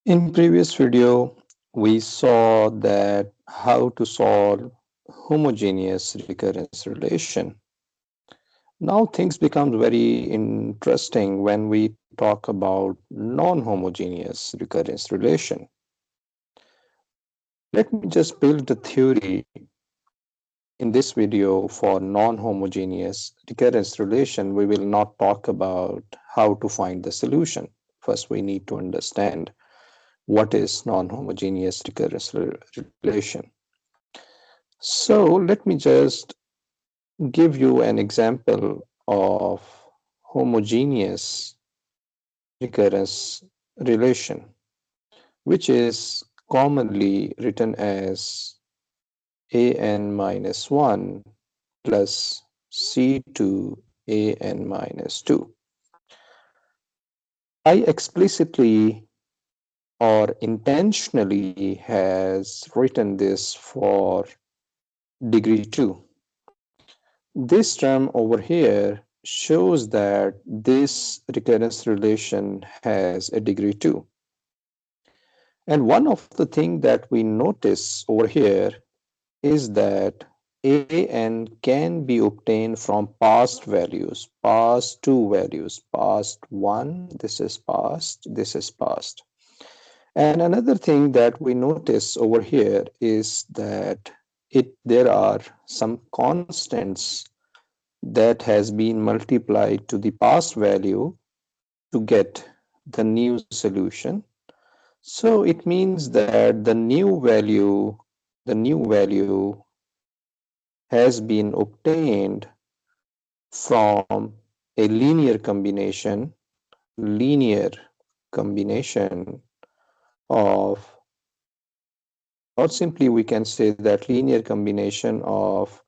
In previous video, we saw that how to solve homogeneous recurrence relation. Now things become very interesting when we talk about non-homogeneous recurrence relation. Let me just build the theory in this video for non-homogeneous recurrence relation. We will not talk about how to find the solution. First, we need to understand what is non-homogeneous recurrence relation. So let me just give you an example of homogeneous recurrence relation, which is commonly written as an minus 1 plus c2 an minus 2. I explicitly or intentionally has written this for degree 2. This term over here shows that this recurrence relation has a degree 2. And one of the things that we notice over here is that an can be obtained from past values, past two values, past 1, this is past, this is past. And another thing that we notice over here is that there are some constants that has been multiplied to the past value to get the new solution. So it means that the new value has been obtained from a linear combination of, or simply we can say that linear combination of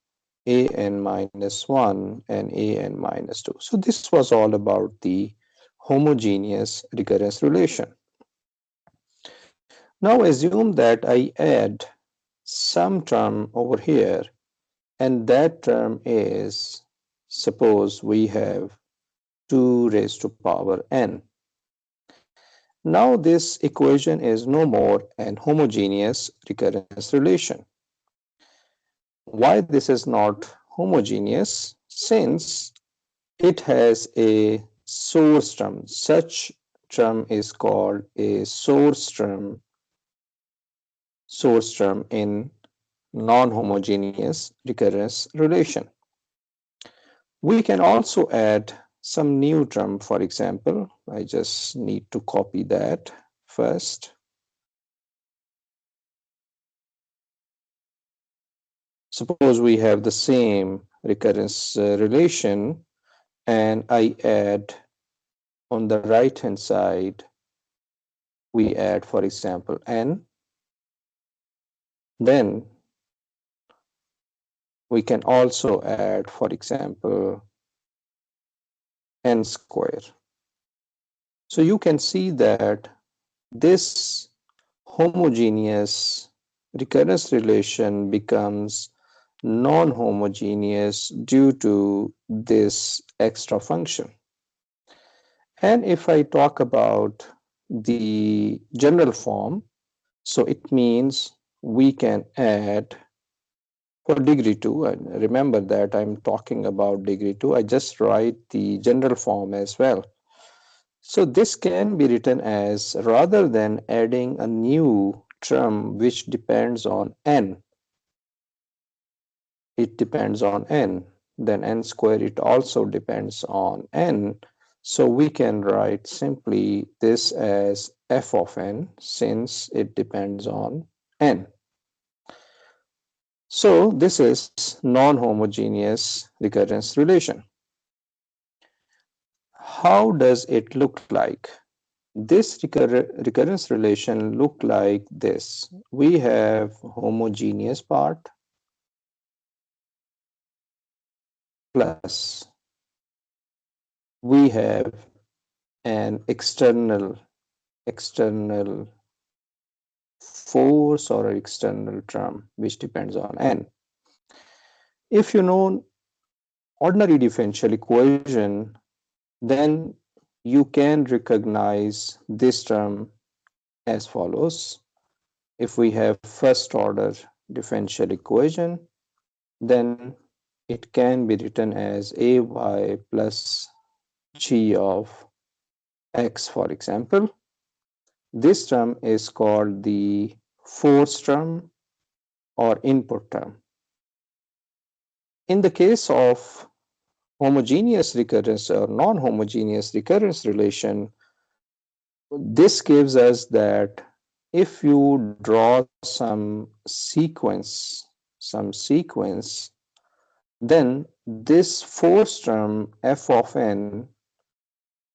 an minus 1 and an minus 2. So this was all about the homogeneous recurrence relation. Now assume that I add some term over here, and that term is, suppose we have 2 raised to power n. Now this equation is no more an homogeneous recurrence relation. Why this is not homogeneous? Since it has a source term. Such term is called a source term in non-homogeneous recurrence relation. We can also add some new term. For example, I just need to copy that first. Suppose we have the same recurrence relation, and I add on the right hand side, we add, for example, n. Then we can also add, for example, n square. So you can see that this homogeneous recurrence relation becomes non-homogeneous due to this extra function. And if I talk about the general form, so it means we can add for degree 2, and remember that I'm talking about degree 2, I just write the general form as well. So this can be written as, rather than adding a new term which depends on n, it depends on n, then n square, it also depends on n. So we can write simply this as f of n, since it depends on n. So this is non-homogeneous recurrence relation. How does it look like? This recurrence relation look like this. We have homogeneous part plus we have an external force or external term which depends on n. If you know ordinary differential equation, then you can recognize this term as follows. If we have first order differential equation, then it can be written as ay plus g of x, for example. This term is called the force term or input term. In the case of homogeneous recurrence or non-homogeneous recurrence relation, this gives us that if you draw some sequence, then this force term f of n,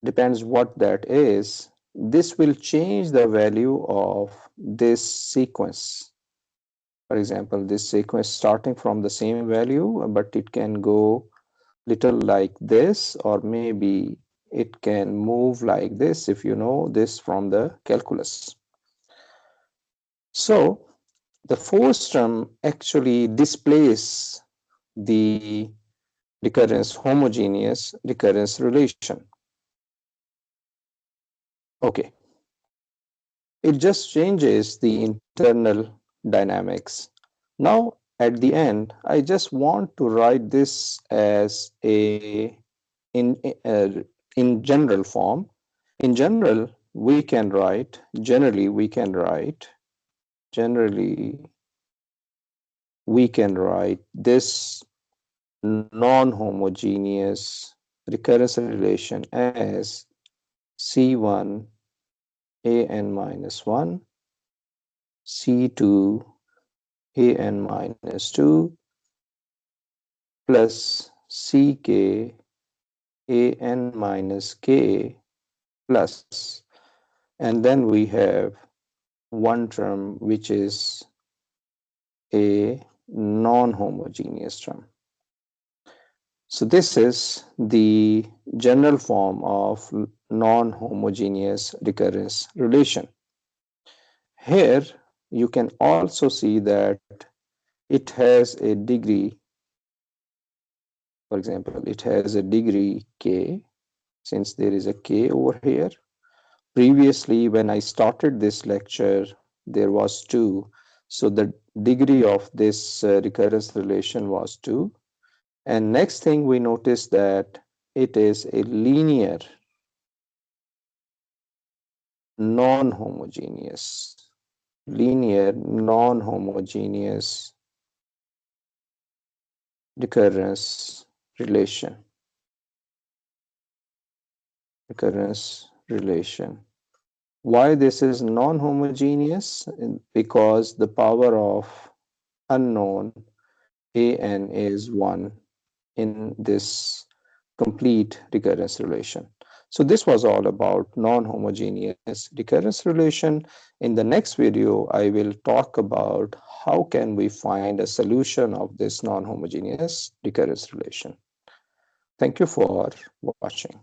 depends what that is, this will change the value of this sequence. For example, this sequence starting from the same value, but it can go little like this, or maybe it can move like this if you know this from the calculus. So the force term actually displays the recurrence homogeneous recurrence relation. Okay, it just changes the internal dynamics. Now at the end, I just want to write this as a in uh, in general form. In general, we can write generally we can write this non-homogeneous recurrence relation as C1 an minus 1, C2 an minus 2 plus Ck an minus k plus, and then we have one term which is a non-homogeneous term. So this is the general form of non-homogeneous recurrence relation. Here you can also see that it has a degree. For example, it has a degree k, since there is a k over here. Previously, when I started this lecture, there was 2. So the degree of this recurrence relation was 2. And next thing we notice that it is a linear non-homogeneous recurrence relation. Why this is non-homogeneous? Because the power of unknown an is 1 in this complete recurrence relation. So this was all about non-homogeneous recurrence relation. In the next video, I will talk about how can we find a solution of this non-homogeneous recurrence relation. Thank you for watching.